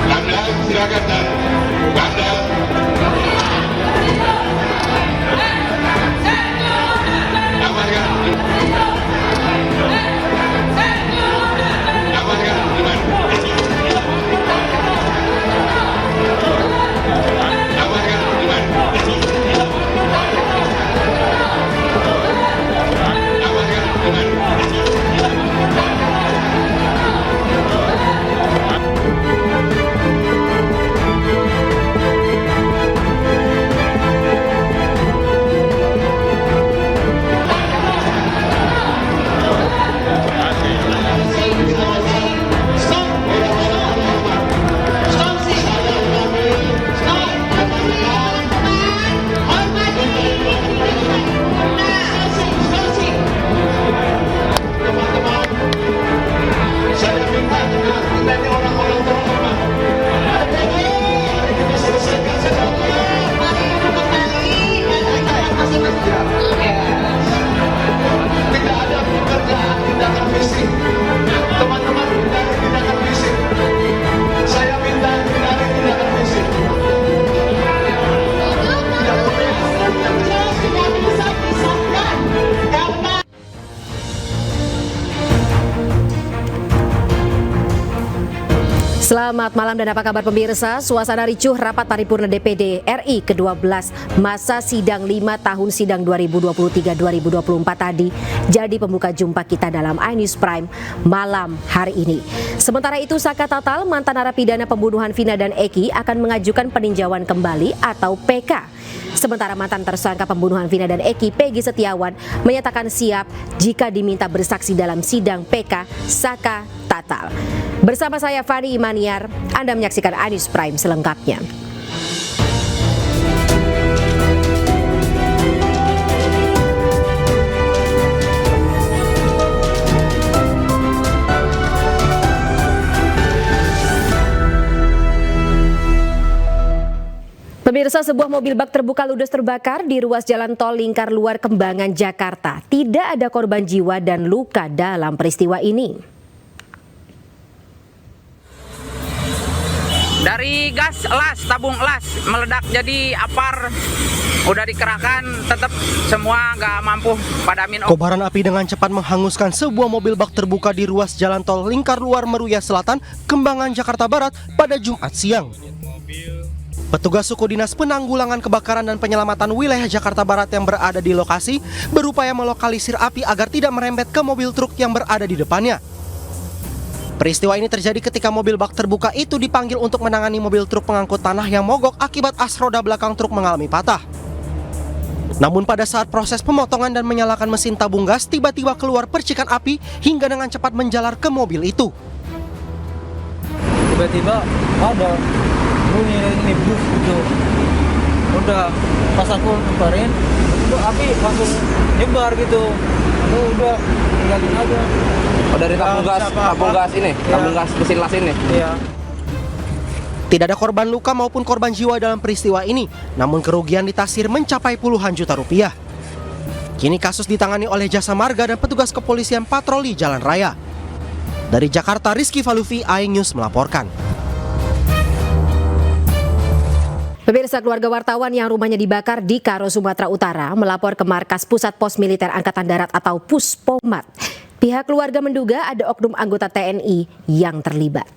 Anda silakan dan Anda amankan. Amankan, aman. Amankan, aman. Amankan, aman. Saya minta dengan tidaknya orang-orang terhormat. Mari kita selesaikan secara tidak ada pekerjaan tindakan fisik. Teman-teman, hindari tindakan fisik. Saya minta hindari tindakan fisik. Selamat malam dan apa kabar pemirsa? Suasana ricuh rapat paripurna DPD RI ke-12 masa sidang 5 tahun sidang 2023-2024 tadi jadi pembuka jumpa kita dalam iNews Prime malam hari ini. Sementara itu Saka Tatal, mantan narapidana pembunuhan Vina dan Eki akan mengajukan peninjauan kembali atau PK. Sementara mantan tersangka pembunuhan Vina dan Eki, Peggy Setiawan, menyatakan siap jika diminta bersaksi dalam sidang PK Saka Tatal. Bersama saya Fani Imaniar, Anda menyaksikan iNews Prime selengkapnya. Pemirsa, sebuah mobil bak terbuka ludes terbakar di ruas jalan tol Lingkar Luar Kembangan, Jakarta. Tidak ada korban jiwa dan luka dalam peristiwa ini. Dari gas las, tabung las meledak jadi apar, udah dikerahkan, tetap semua nggak mampu padamin. Kobaran api dengan cepat menghanguskan sebuah mobil bak terbuka di ruas jalan tol Lingkar Luar Meruya Selatan, Kembangan, Jakarta Barat pada Jumat siang. Petugas suku dinas penanggulangan kebakaran dan penyelamatan wilayah Jakarta Barat yang berada di lokasi berupaya melokalisir api agar tidak merembet ke mobil truk yang berada di depannya. Peristiwa ini terjadi ketika mobil bak terbuka itu dipanggil untuk menangani mobil truk pengangkut tanah yang mogok akibat as roda belakang truk mengalami patah. Namun pada saat proses pemotongan dan menyalakan mesin tabung gas, tiba-tiba keluar percikan api hingga dengan cepat menjalar ke mobil itu. Tiba-tiba ada bunyi ini bus gitu. Udah pas aku lemparin, itu api langsung nyebar gitu. Udah tinggalin aja. Oh, dari tabung gas ini, tabung gas mesin las ini. Iya. Tidak ada korban luka maupun korban jiwa dalam peristiwa ini, namun kerugian ditaksir mencapai puluhan juta rupiah. Kini kasus ditangani oleh Jasa Marga dan petugas kepolisian patroli jalan raya. Dari Jakarta, Rizky Falufi, iNews melaporkan. Pemirsa, keluarga wartawan yang rumahnya dibakar di Karo, Sumatera Utara melapor ke Markas Pusat Pos Militer Angkatan Darat atau Puspomat. Pihak keluarga menduga ada oknum anggota TNI yang terlibat.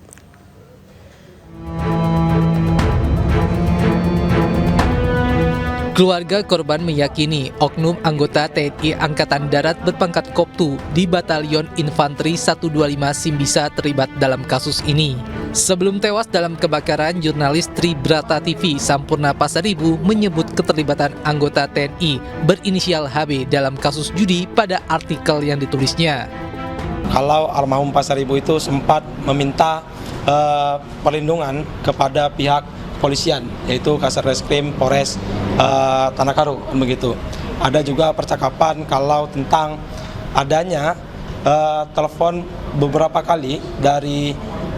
Keluarga korban meyakini oknum anggota TNI Angkatan Darat berpangkat Koptu di Batalion Infanteri 125 Simbisa terlibat dalam kasus ini. Sebelum tewas dalam kebakaran, jurnalis Tribrata TV Sampurna Pasaribu menyebut keterlibatan anggota TNI berinisial HB dalam kasus judi pada artikel yang ditulisnya. Kalau almarhum Pasaribu itu sempat meminta perlindungan kepada pihak kepolisian, yaitu Kasatreskrim Polres Tanah Karo, begitu. Ada juga percakapan kalau tentang adanya telepon beberapa kali dari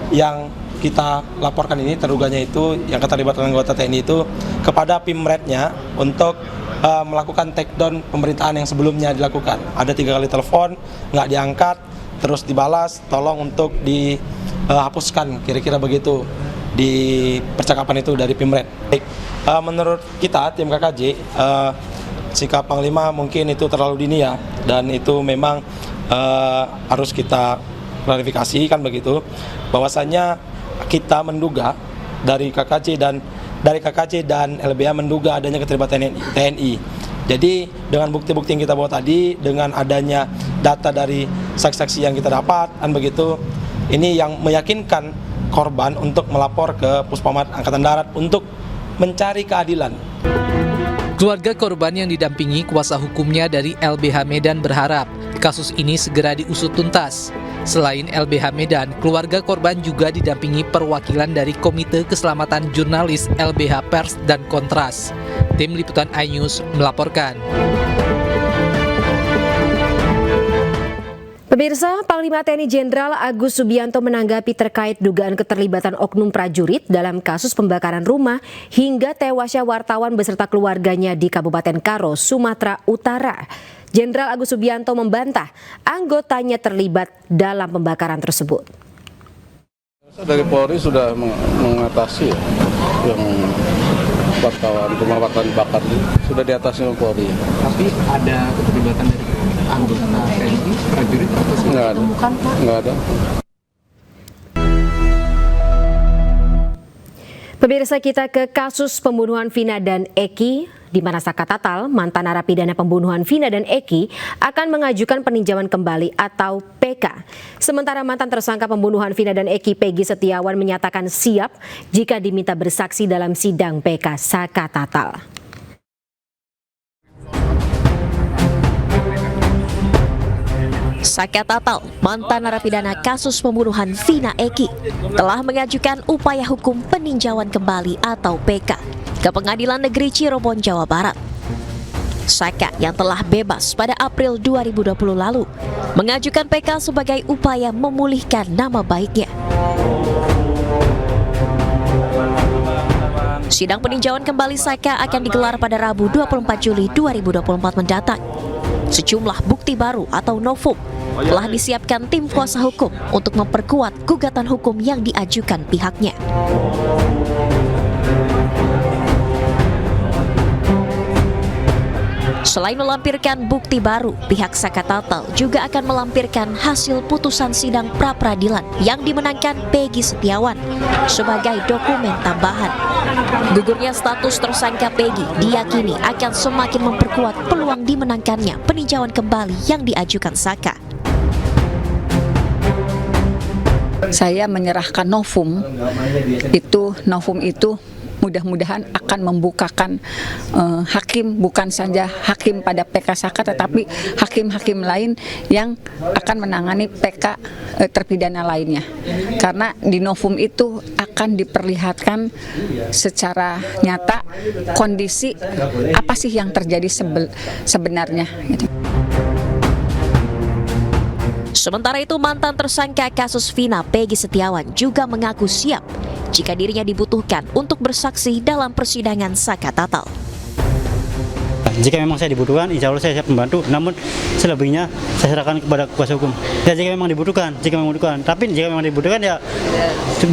yang kita laporkan ini, terduganya itu yang keterlibatan anggota TNI itu kepada Pimretnya untuk melakukan take down pemberitaan yang sebelumnya dilakukan. Ada 3 kali telepon, nggak diangkat, terus dibalas, tolong untuk dihapuskan, kira-kira begitu di percakapan itu dari Pimret. Menurut kita, tim KKJ, sikap Panglima mungkin itu terlalu dini ya, dan itu memang harus kita klarifikasi kan begitu, bahwasanya kita menduga dari KKJ dan LBH menduga adanya keterlibatan TNI. Jadi dengan bukti-bukti yang kita bawa tadi, dengan adanya data dari saksi-saksi yang kita dapat, kan begitu, ini yang meyakinkan korban untuk melapor ke Puspamat Angkatan Darat untuk mencari keadilan. Keluarga korban yang didampingi kuasa hukumnya dari LBH Medan berharap kasus ini segera diusut tuntas. Selain LBH Medan, keluarga korban juga didampingi perwakilan dari Komite Keselamatan Jurnalis LBH Pers dan Kontras. Tim Liputan iNews melaporkan. Pemirsa, Panglima TNI Jenderal Agus Subianto menanggapi terkait dugaan keterlibatan oknum prajurit dalam kasus pembakaran rumah hingga tewasnya wartawan beserta keluarganya di Kabupaten Karo, Sumatera Utara. Jenderal Agus Subianto membantah anggotanya terlibat dalam pembakaran tersebut. Dari Polri sudah mengatasi yang rumah wartawan dibakar sudah diatasi oleh Polri. Tapi ada keterlibatan dari anggota TNI prajurit atau nggak ada? Nggak ada. Pemirsa, kita ke kasus pembunuhan Vina dan Eki, di mana Saka Tatal, mantan narapidana pembunuhan Vina dan Eki, akan mengajukan peninjauan kembali atau PK. Sementara mantan tersangka pembunuhan Vina dan Eki, Peggy Setiawan, menyatakan siap jika diminta bersaksi dalam sidang PK Saka Tatal. Saka Tatal, mantan narapidana kasus pembunuhan Vina Eki, telah mengajukan upaya hukum peninjauan kembali atau PK ke Pengadilan Negeri Cirebon, Jawa Barat. Saka yang telah bebas pada April 2020 lalu mengajukan PK sebagai upaya memulihkan nama baiknya. Sidang peninjauan kembali Saka akan digelar pada Rabu 24 Juli 2024 mendatang. Sejumlah bukti baru atau novum telah disiapkan tim kuasa hukum untuk memperkuat gugatan hukum yang diajukan pihaknya. Selain melampirkan bukti baru, pihak Saka Tatal juga akan melampirkan hasil putusan sidang pra-peradilan yang dimenangkan Peggy Setiawan sebagai dokumen tambahan. Gugurnya status tersangka Peggy diyakini akan semakin memperkuat peluang dimenangkannya peninjauan kembali yang diajukan Saka. Saya menyerahkan novum itu mudah-mudahan akan membukakan hakim, bukan saja hakim pada PK Saka, tetapi hakim-hakim lain yang akan menangani PK terpidana lainnya. Karena di novum itu akan diperlihatkan secara nyata kondisi apa sih yang terjadi sebenarnya. Sementara itu, mantan tersangka kasus Vina, Peggy Setiawan, juga mengaku siap jika dirinya dibutuhkan untuk bersaksi dalam persidangan Saka Tatal. Jika memang saya dibutuhkan, insya Allah saya siap membantu. Namun selebihnya saya serahkan kepada kuasa hukum. Ya jika memang dibutuhkan, Tapi jika memang dibutuhkan ya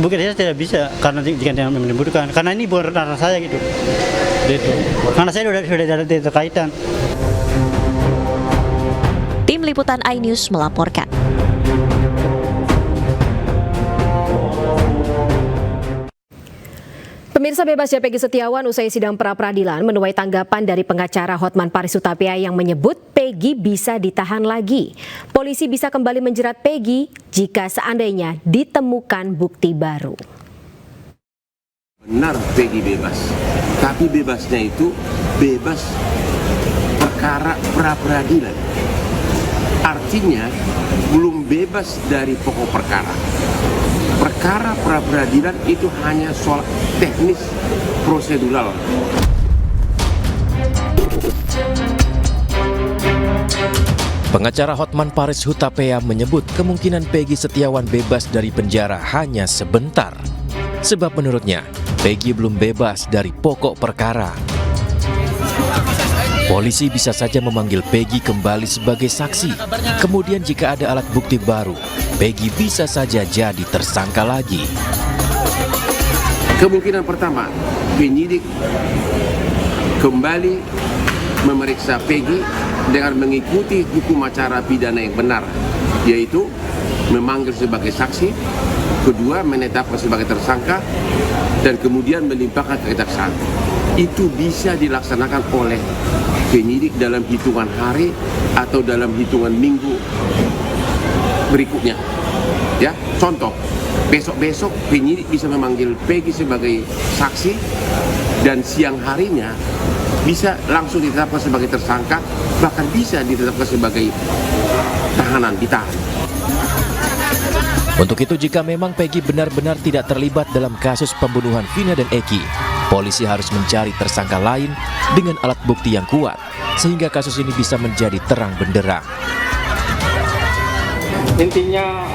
bukti saya tidak bisa karena jika memang dibutuhkan. Karena ini bukan ranah saya gitu. Karena saya sudah ada terkaitan. Tim Liputan iNews melaporkan. Pemirsa, bebasnya Peggy Setiawan usai sidang pra-peradilan menuai tanggapan dari pengacara Hotman Paris Hutapea yang menyebut Peggy bisa ditahan lagi. Polisi bisa kembali menjerat Peggy jika seandainya ditemukan bukti baru. Benar Peggy bebas, tapi bebasnya itu bebas perkara pra-peradilan. Artinya belum bebas dari pokok perkara. Perkara pra-peradilan itu hanya soal teknis prosedural. Pengacara Hotman Paris Hutapea menyebut kemungkinan Peggy Setiawan bebas dari penjara hanya sebentar. Sebab menurutnya, Peggy belum bebas dari pokok perkara. Polisi bisa saja memanggil Peggy kembali sebagai saksi. Kemudian jika ada alat bukti baru, Peggy bisa saja jadi tersangka lagi. Kemungkinan pertama, penyidik kembali memeriksa Peggy dengan mengikuti hukum acara pidana yang benar, yaitu memanggil sebagai saksi, kedua menetapkan sebagai tersangka, dan kemudian melimpahkan ke kejaksaan. Itu bisa dilaksanakan oleh penyidik dalam hitungan hari atau dalam hitungan minggu berikutnya. Ya, contoh, besok-besok penyidik bisa memanggil Peggy sebagai saksi dan siang harinya bisa langsung ditetapkan sebagai tersangka, bahkan bisa ditetapkan sebagai tahanan, ditahan. Untuk itu jika memang Peggy benar-benar tidak terlibat dalam kasus pembunuhan Vina dan Eki, polisi harus mencari tersangka lain dengan alat bukti yang kuat, sehingga kasus ini bisa menjadi terang benderang. Intinya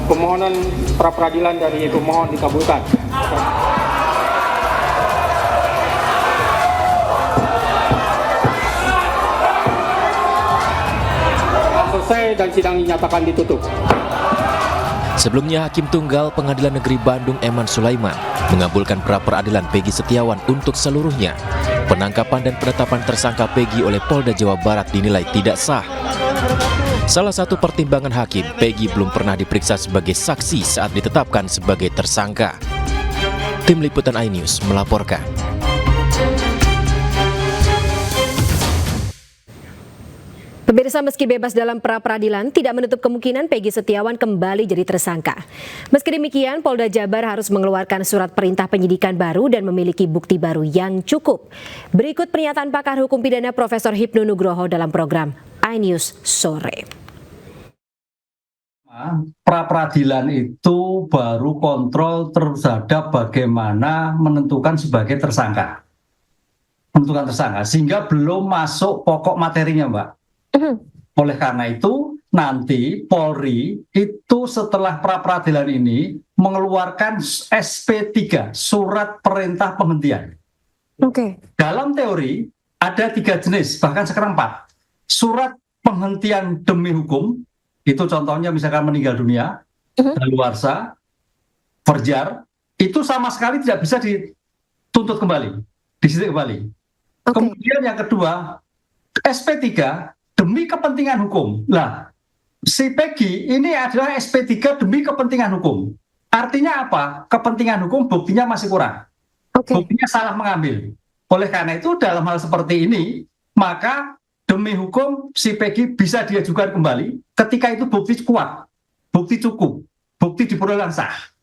permohonan pra-peradilan dari pemohon dikabulkan. Selesai dan sidang dinyatakan ditutup. Sebelumnya, Hakim Tunggal Pengadilan Negeri Bandung Eman Sulaiman mengabulkan pra-peradilan Peggy Setiawan untuk seluruhnya. Penangkapan dan penetapan tersangka Peggy oleh Polda Jawa Barat dinilai tidak sah. Salah satu pertimbangan hakim, Peggy belum pernah diperiksa sebagai saksi saat ditetapkan sebagai tersangka. Tim Liputan iNews melaporkan. Pemirsa, meski bebas dalam pra-peradilan, tidak menutup kemungkinan Peggy Setiawan kembali jadi tersangka. Meski demikian, Polda Jabar harus mengeluarkan surat perintah penyidikan baru dan memiliki bukti baru yang cukup. Berikut pernyataan pakar hukum pidana Profesor Hipnu Nugroho dalam program iNews Sore. Pra-peradilan itu baru kontrol terhadap bagaimana menentukan sebagai tersangka. Menentukan tersangka, sehingga belum masuk pokok materinya, Mbak. Oleh karena itu, nanti Polri itu setelah pra-peradilan ini mengeluarkan SP3, surat perintah penghentian. Dalam teori ada 3 jenis, bahkan sekarang 4. Surat penghentian demi hukum, itu contohnya misalkan meninggal dunia, daluarsa, forjar, itu sama sekali tidak bisa dituntut kembali, disidik kembali. Kemudian yang kedua, SP3 demi kepentingan hukum. Lah, si Peggy ini adalah SP3 demi kepentingan hukum. Artinya apa? Kepentingan hukum buktinya masih kurang. Buktinya salah mengambil. Oleh karena itu dalam hal seperti ini, maka demi hukum si Peggy bisa diajukan kembali ketika itu bukti kuat, bukti cukup, bukti diperoleh sah.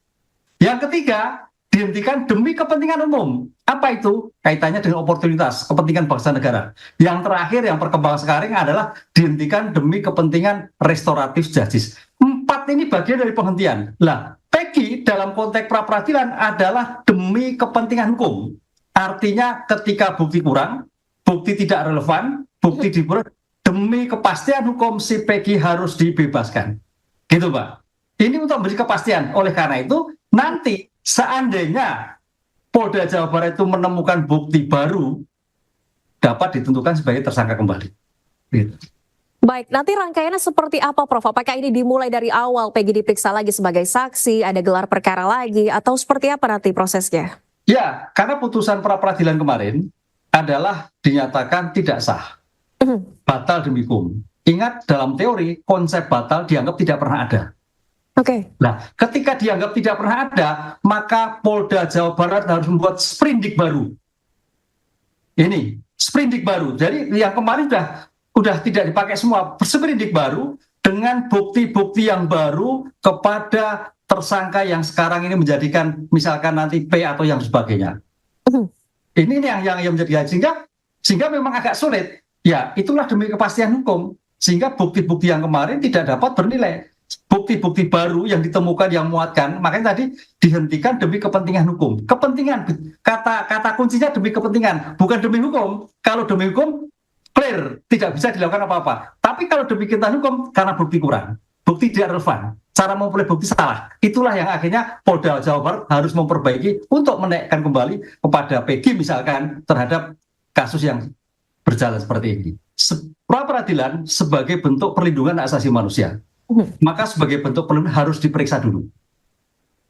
Yang ketiga, dihentikan demi kepentingan umum. Apa itu? Kaitannya dengan oportunitas, kepentingan bangsa negara. Yang terakhir, yang perkembangan sekarang adalah dihentikan demi kepentingan restoratif justice. 4 ini bagian dari penghentian. Lah, Peggy dalam konteks pra-peradilan adalah demi kepentingan hukum. Artinya ketika bukti kurang, bukti tidak relevan, bukti diperoleh, demi kepastian hukum si Peggy harus dibebaskan. Gitu, Pak. Ini untuk memberi kepastian. Oleh karena itu, nanti seandainya Polda Jawa Barat itu menemukan bukti baru, dapat ditentukan sebagai tersangka kembali. Gitu. Baik, nanti rangkaiannya seperti apa, Prof? Apakah ini dimulai dari awal Peggy diperiksa lagi sebagai saksi, ada gelar perkara lagi, atau seperti apa nanti prosesnya? Ya, karena putusan pra-peradilan kemarin adalah dinyatakan tidak sah, batal demi hukum. Ingat, dalam teori konsep batal dianggap tidak pernah ada. Nah, ketika dianggap tidak pernah ada, maka Polda Jawa Barat harus membuat sprindik baru. Ini sprindik baru. Jadi yang kemarin udah tidak dipakai semua. Sprindik baru dengan bukti-bukti yang baru kepada tersangka yang sekarang ini menjadikan misalkan nanti P atau yang sebagainya. Ini yang menjadi sehingga memang agak sulit. Ya, itulah demi kepastian hukum. Sehingga bukti-bukti yang kemarin tidak dapat bernilai. Bukti-bukti baru yang ditemukan yang muatkan, makanya tadi dihentikan demi kepentingan hukum. Kepentingan, kata kuncinya demi kepentingan, bukan demi hukum. Kalau demi hukum, clear, tidak bisa dilakukan apa-apa. Tapi kalau demi kepentingan hukum, karena bukti kurang, bukti tidak relevan, cara memperoleh bukti salah. Itulah yang akhirnya Polda Jawa Barat harus memperbaiki untuk menaikkan kembali kepada Peggy misalkan terhadap kasus yang berjalan seperti ini. Pra-peradilan sebagai bentuk perlindungan hak asasi manusia, maka sebagai bentuk perlindungan harus diperiksa dulu.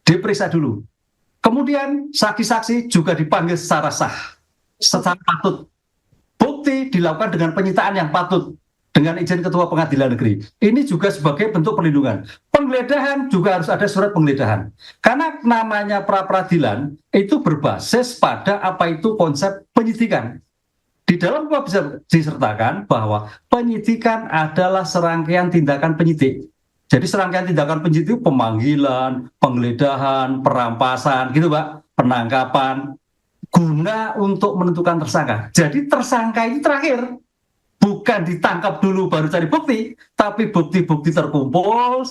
Diperiksa dulu. Kemudian saksi-saksi juga dipanggil secara sah, secara patut. Bukti dilakukan dengan penyitaan yang patut, dengan izin Ketua Pengadilan Negeri. Ini juga sebagai bentuk perlindungan. Penggeledahan juga harus ada surat penggeledahan. Karena namanya pra-peradilan itu berbasis pada apa itu konsep penyidikan. Di dalam kuhap bisa disertakan bahwa penyidikan adalah serangkaian tindakan penyidik. Jadi serangkaian tindakan penyidik itu pemanggilan, penggeledahan, perampasan, gitu Pak, penangkapan, guna untuk menentukan tersangka. Jadi tersangka ini terakhir, bukan ditangkap dulu baru cari bukti, tapi bukti-bukti terkumpul,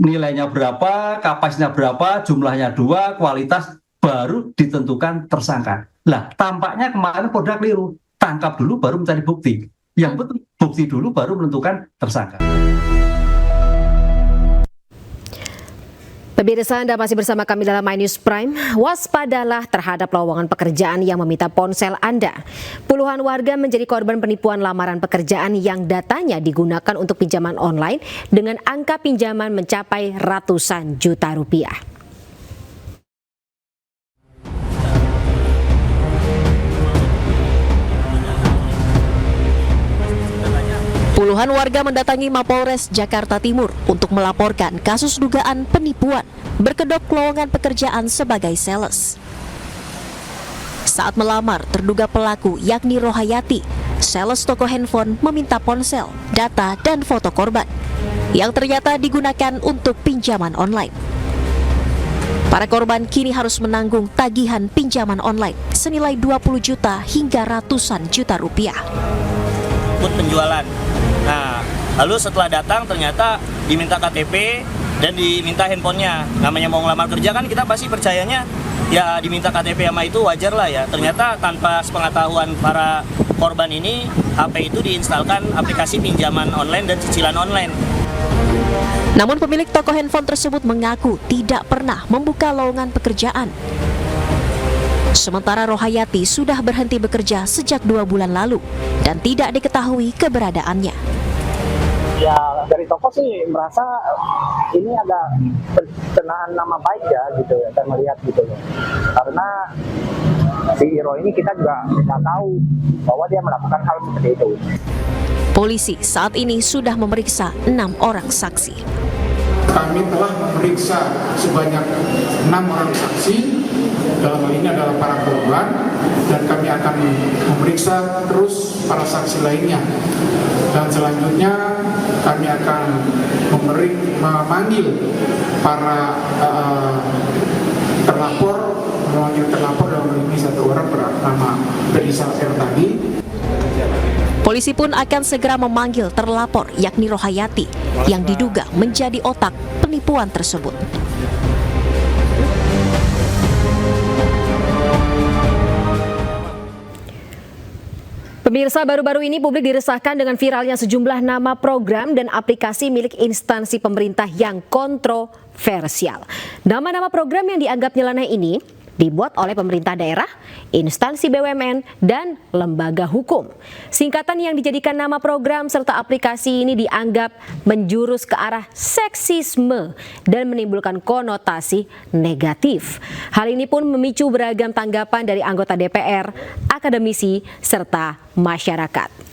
nilainya berapa, kapasitasnya berapa, jumlahnya 2, kualitas, baru ditentukan tersangka. Lah, tampaknya kemarin Polda keliru, tangkap dulu baru mencari bukti. Yang betul, bukti dulu baru menentukan tersangka. Pemirsa, Anda masih bersama kami dalam My News Prime. Waspadalah terhadap lowongan pekerjaan yang meminta ponsel Anda. Puluhan warga menjadi korban penipuan lamaran pekerjaan yang datanya digunakan untuk pinjaman online dengan angka pinjaman mencapai ratusan juta rupiah. Puluhan warga mendatangi Mapolres Jakarta Timur untuk melaporkan kasus dugaan penipuan berkedok lowongan pekerjaan sebagai sales. Saat melamar, terduga pelaku yakni Rohayati, sales toko handphone, meminta ponsel, data, dan foto korban yang ternyata digunakan untuk pinjaman online. Para korban kini harus menanggung tagihan pinjaman online senilai 20 juta hingga ratusan juta rupiah. Penjualan. Nah, lalu setelah datang ternyata diminta KTP dan diminta handphonenya. Namanya mau ngelamar kerja kan kita pasti percayanya ya diminta KTP sama itu wajar lah ya. Ternyata tanpa sepengetahuan para korban ini, HP itu diinstalkan aplikasi pinjaman online dan cicilan online. Namun pemilik toko handphone tersebut mengaku tidak pernah membuka lowongan pekerjaan. Sementara Rohayati sudah berhenti bekerja sejak 2 bulan lalu dan tidak diketahui keberadaannya. Ya dari toko sih merasa ini ada pencenaan nama baik ya gitu ya, saya melihat gitu loh. Karena si Iro ini kita juga nggak tahu bahwa dia melakukan hal seperti itu. Polisi saat ini sudah memeriksa 6 orang saksi. Kami telah memeriksa sebanyak 6 orang saksi, dalam hal ini adalah para korban, dan kami akan memeriksa terus para saksi lainnya. Dan selanjutnya kami akan memanggil para memanggil terlapor dalam hal ini 1 orang bernama Berisal R tadi. Polisi pun akan segera memanggil terlapor yakni Rohayati yang diduga menjadi otak penipuan tersebut. Pemirsa, baru-baru ini publik diresahkan dengan viralnya sejumlah nama program dan aplikasi milik instansi pemerintah yang kontroversial. Nama-nama program yang dianggap nyeleneh ini dibuat oleh pemerintah daerah, instansi BUMN, dan lembaga hukum. Singkatan yang dijadikan nama program serta aplikasi ini dianggap menjurus ke arah seksisme dan menimbulkan konotasi negatif. Hal ini pun memicu beragam tanggapan dari anggota DPR, akademisi, serta masyarakat.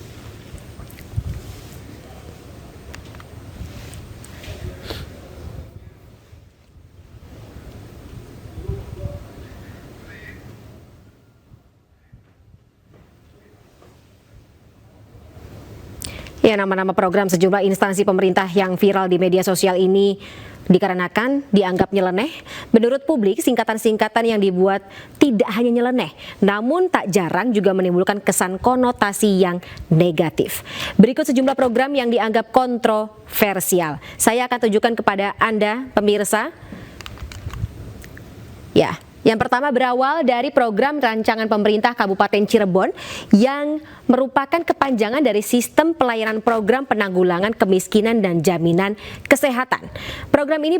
Ya, nama-nama program sejumlah instansi pemerintah yang viral di media sosial ini dikarenakan dianggap nyeleneh. Menurut publik, singkatan-singkatan yang dibuat tidak hanya nyeleneh, namun tak jarang juga menimbulkan kesan konotasi yang negatif. Berikut sejumlah program yang dianggap kontroversial. Saya akan tunjukkan kepada Anda, pemirsa. Ya. Yang pertama berawal dari program rancangan pemerintah Kabupaten Cirebon yang merupakan kepanjangan dari Sistem Pelayanan Program Penanggulangan Kemiskinan dan Jaminan Kesehatan. Program ini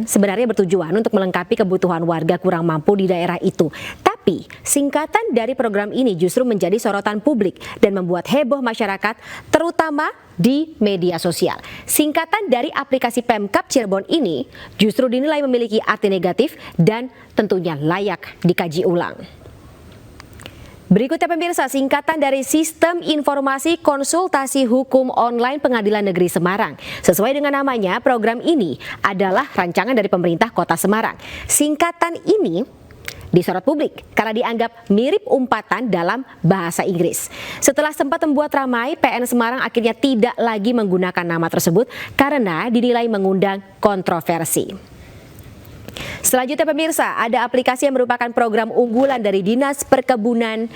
sebenarnya bertujuan untuk melengkapi kebutuhan warga kurang mampu di daerah itu. Tapi SAPI, singkatan dari program ini justru menjadi sorotan publik dan membuat heboh masyarakat, terutama di media sosial. Singkatan dari aplikasi Pemkab Cirebon ini justru dinilai memiliki arti negatif dan tentunya layak dikaji ulang. Berikutnya pemirsa, singkatan dari Sistem Informasi Konsultasi Hukum Online Pengadilan Negeri Semarang. Sesuai dengan namanya, program ini adalah rancangan dari pemerintah Kota Semarang. Singkatan ini disorot publik karena dianggap mirip umpatan dalam bahasa Inggris. Setelah sempat membuat ramai, PN Semarang akhirnya tidak lagi menggunakan nama tersebut karena dinilai mengundang kontroversi. Selanjutnya pemirsa, ada aplikasi yang merupakan program unggulan dari Dinas Perkebunan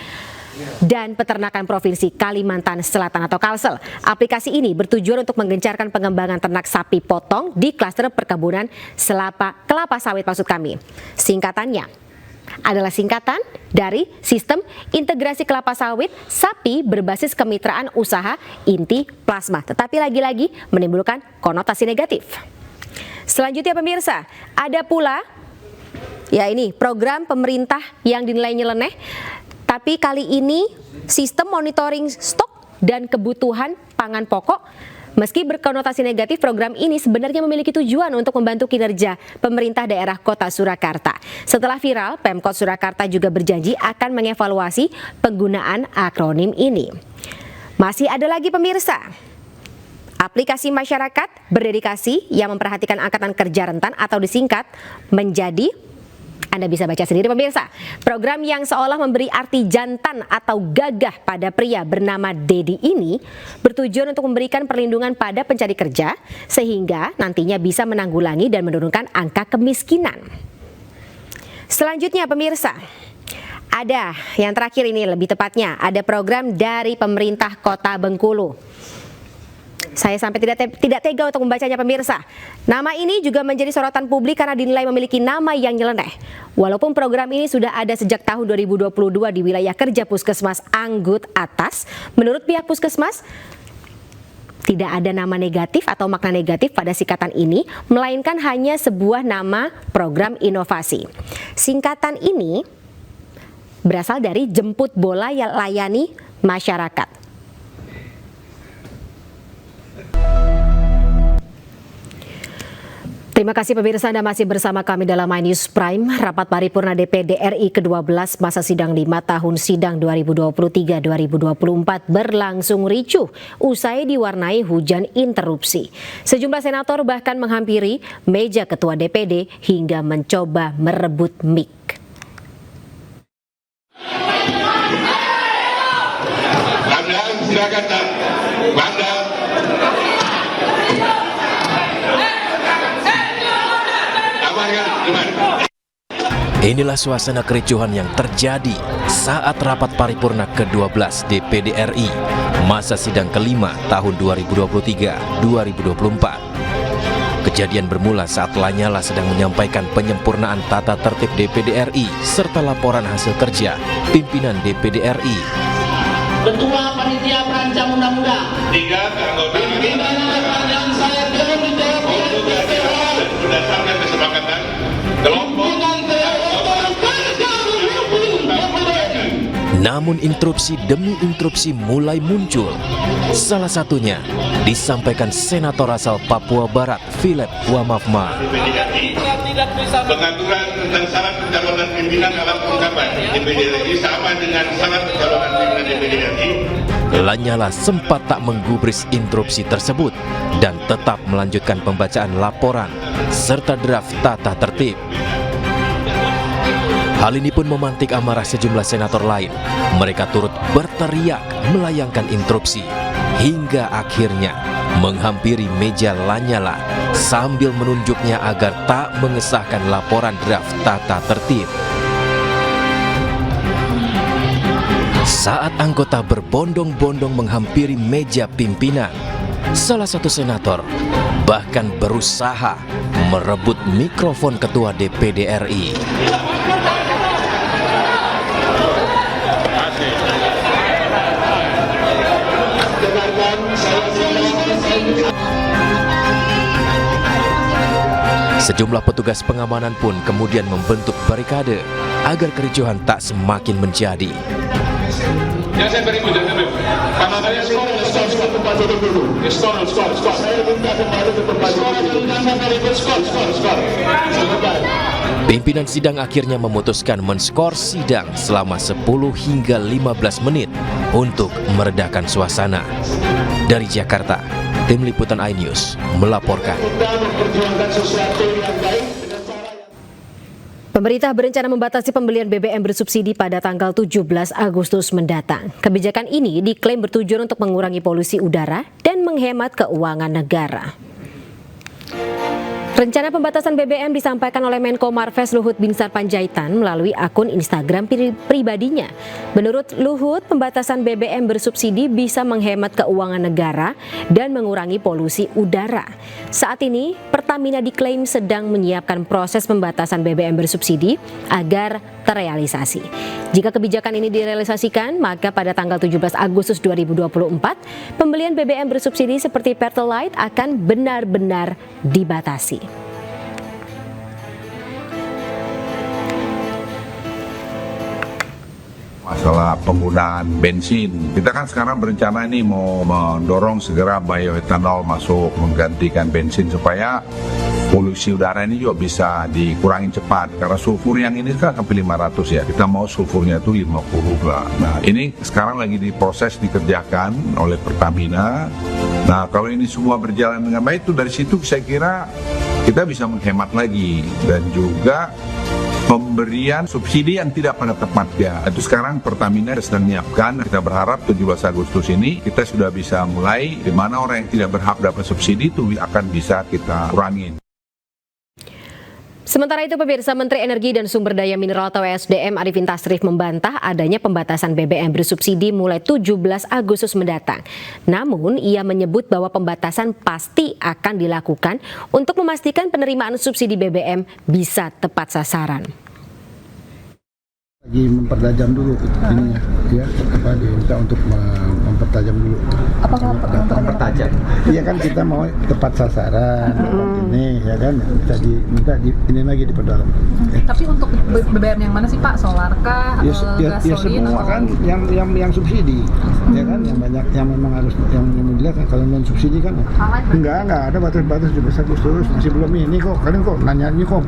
dan Peternakan Provinsi Kalimantan Selatan atau Kalsel. Aplikasi ini bertujuan untuk menggencarkan pengembangan ternak sapi potong di klaster perkebunan kelapa sawit maksud kami. Singkatannya adalah singkatan dari Sistem Integrasi Kelapa Sawit Sapi Berbasis Kemitraan Usaha Inti Plasma, tetapi lagi-lagi menimbulkan konotasi negatif. Selanjutnya pemirsa, ada pula ya ini program pemerintah yang dinilai nyeleneh, tapi kali ini sistem monitoring stok dan kebutuhan pangan pokok. Meski berkonotasi negatif, program ini sebenarnya memiliki tujuan untuk membantu kinerja pemerintah daerah Kota Surakarta. Setelah viral, Pemkot Surakarta juga berjanji akan mengevaluasi penggunaan akronim ini. Masih ada lagi pemirsa, aplikasi masyarakat berdedikasi yang memperhatikan angkatan kerja rentan atau disingkat menjadi, Anda bisa baca sendiri pemirsa, program yang seolah memberi arti jantan atau gagah pada pria bernama Dedi ini bertujuan untuk memberikan perlindungan pada pencari kerja sehingga nantinya bisa menanggulangi dan menurunkan angka kemiskinan. Selanjutnya pemirsa, ada yang terakhir ini lebih tepatnya, ada program dari pemerintah Kota Bengkulu. Saya sampai tidak tega untuk membacanya pemirsa. Nama ini juga menjadi sorotan publik karena dinilai memiliki nama yang nyeleneh. Walaupun program ini sudah ada sejak tahun 2022 di wilayah kerja Puskesmas Anggut Atas, menurut pihak Puskesmas tidak ada nama negatif atau makna negatif pada singkatan ini, melainkan hanya sebuah nama program inovasi. Singkatan ini berasal dari jemput bola yang layani masyarakat. Terima kasih pemirsa, Anda masih bersama kami dalam My News Prime. Rapat paripurna DPD RI ke-12 masa sidang 5 tahun sidang 2023-2024 berlangsung ricuh usai diwarnai hujan interupsi. Sejumlah senator bahkan menghampiri meja ketua DPD hingga mencoba merebut mic. Anda silakan, Anda. Inilah suasana kericuhan yang terjadi saat rapat paripurna ke-12 DPD RI masa sidang kelima tahun 2023-2024. Kejadian bermula saat Lanyala sedang menyampaikan penyempurnaan tata tertib DPD RI serta laporan hasil kerja pimpinan DPD RI. Ketua Panitia Perancang Undang-Undang 3 anggota yang saya belum dijawab berdasarkan kesepakatan kelompok. Namun interupsi demi interupsi mulai muncul. Salah satunya disampaikan Senator asal Papua Barat Philip Wamafma. Pengaturan tentang syarat pencalonan pimpinan dalam pengungkapan DPD RI sama dengan syarat pencalonan pimpinan DPD RI. Lanyala sempat tak menggubris interupsi tersebut dan tetap melanjutkan pembacaan laporan serta draft tata tertib. Hal ini pun memantik amarah sejumlah senator lain. Mereka turut berteriak melayangkan interupsi hingga akhirnya menghampiri meja Lanyala sambil menunjuknya agar tak mengesahkan laporan draft tata tertib. Saat anggota berbondong-bondong menghampiri meja pimpinan, salah satu senator bahkan berusaha merebut mikrofon ketua DPD RI. Sejumlah petugas pengamanan pun kemudian membentuk barikade agar kericuhan tak semakin menjadi. Jangan saya beri karena saya skor tempat duduk dulu. Skor. Saya minta kembali ke tempat duduk. Skor. Pimpinan sidang akhirnya memutuskan menskor sidang selama 10 hingga 15 menit untuk meredakan suasana. Dari Jakarta, tim liputan iNews melaporkan. Pemerintah berencana membatasi pembelian BBM bersubsidi pada tanggal 17 Agustus mendatang. Kebijakan ini diklaim bertujuan untuk mengurangi polusi udara dan menghemat keuangan negara. Rencana pembatasan BBM disampaikan oleh Menko Marves Luhut Binsar Panjaitan melalui akun Instagram pribadinya. Menurut Luhut, pembatasan BBM bersubsidi bisa menghemat keuangan negara dan mengurangi polusi udara. Saat ini, Pertamina diklaim sedang menyiapkan proses pembatasan BBM bersubsidi agar terrealisasi. Jika kebijakan ini direalisasikan, maka pada tanggal 17 Agustus 2024, pembelian BBM bersubsidi seperti Pertalite akan benar-benar dibatasi. Masalah penggunaan bensin, kita kan sekarang berencana ini mau mendorong segera bioetanol masuk menggantikan bensin supaya polusi udara ini juga bisa dikurangi cepat, karena sulfur yang ini kan sampai 500 ya, kita mau sulfurnya itu 50 lah. Nah ini sekarang lagi diproses dikerjakan oleh Pertamina. Nah kalau ini semua berjalan dengan baik, itu dari situ saya kira kita bisa menghemat lagi, dan juga pemberian subsidi yang tidak pada tempatnya. Itu sekarang Pertamina sedang menyiapkan. Kita berharap 17 Agustus ini kita sudah bisa mulai, di mana orang yang tidak berhak dapat subsidi itu akan bisa kita kurangin. Sementara itu, pemirsa, Menteri Energi dan Sumber Daya Mineral atau ESDM Arifin Tasrif membantah adanya pembatasan BBM bersubsidi mulai 17 Agustus mendatang. Namun, ia menyebut bahwa pembatasan pasti akan dilakukan untuk memastikan penerimaan subsidi BBM bisa tepat sasaran. Lagi mempertajam dulu ininya, ya, diminta untuk mempertajam dulu. Apakah mempertajam? Iya kan, kita mau tepat sasaran ini, ya kan, minta ini lagi diperdalam. Tapi untuk BBM yang mana sih Pak? Solar kah? Atau Ya semua kan yang subsidi, ya kan, yang banyak yang memang harus yang menjelaskan. Kalau non subsidi kan enggak ada batas-batas juga Agustus, masih belum ini kok. Kalian kok nanyanya kok.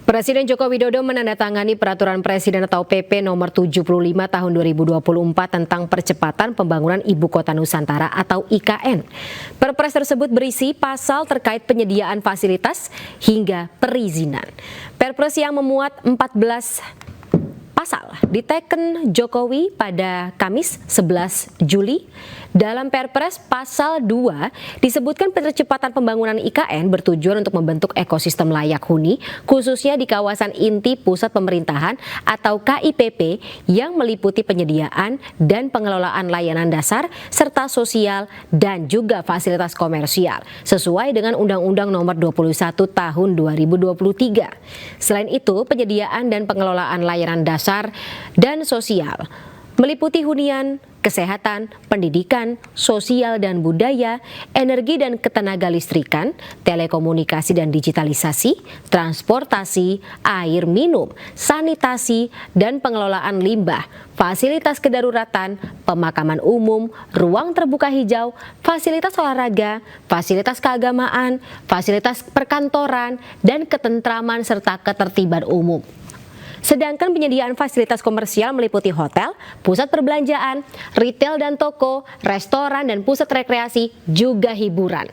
Presiden Joko Widodo menandatangani Peraturan Presiden atau PP nomor 75 tahun 2024 tentang percepatan pembangunan Ibu Kota Nusantara atau IKN. Perpres tersebut berisi pasal terkait penyediaan fasilitas hingga perizinan. Perpres yang memuat 14 pasal diteken Jokowi pada Kamis 11 Juli. Dalam Perpres pasal 2 disebutkan percepatan pembangunan IKN bertujuan untuk membentuk ekosistem layak huni khususnya di kawasan inti pusat pemerintahan atau KIPP yang meliputi penyediaan dan pengelolaan layanan dasar serta sosial dan juga fasilitas komersial sesuai dengan Undang-Undang Nomor 21 Tahun 2023. Selain itu, penyediaan dan pengelolaan layanan dasar dan sosial meliputi hunian, kesehatan, pendidikan, sosial dan budaya, energi dan ketenaga listrikan, telekomunikasi dan digitalisasi, transportasi, air minum, sanitasi dan pengelolaan limbah, fasilitas kedaruratan, pemakaman umum, ruang terbuka hijau, fasilitas olahraga, fasilitas keagamaan, fasilitas perkantoran, dan ketentraman serta ketertiban umum. Sedangkan penyediaan fasilitas komersial meliputi hotel, pusat perbelanjaan, retail dan toko, restoran dan pusat rekreasi, juga hiburan.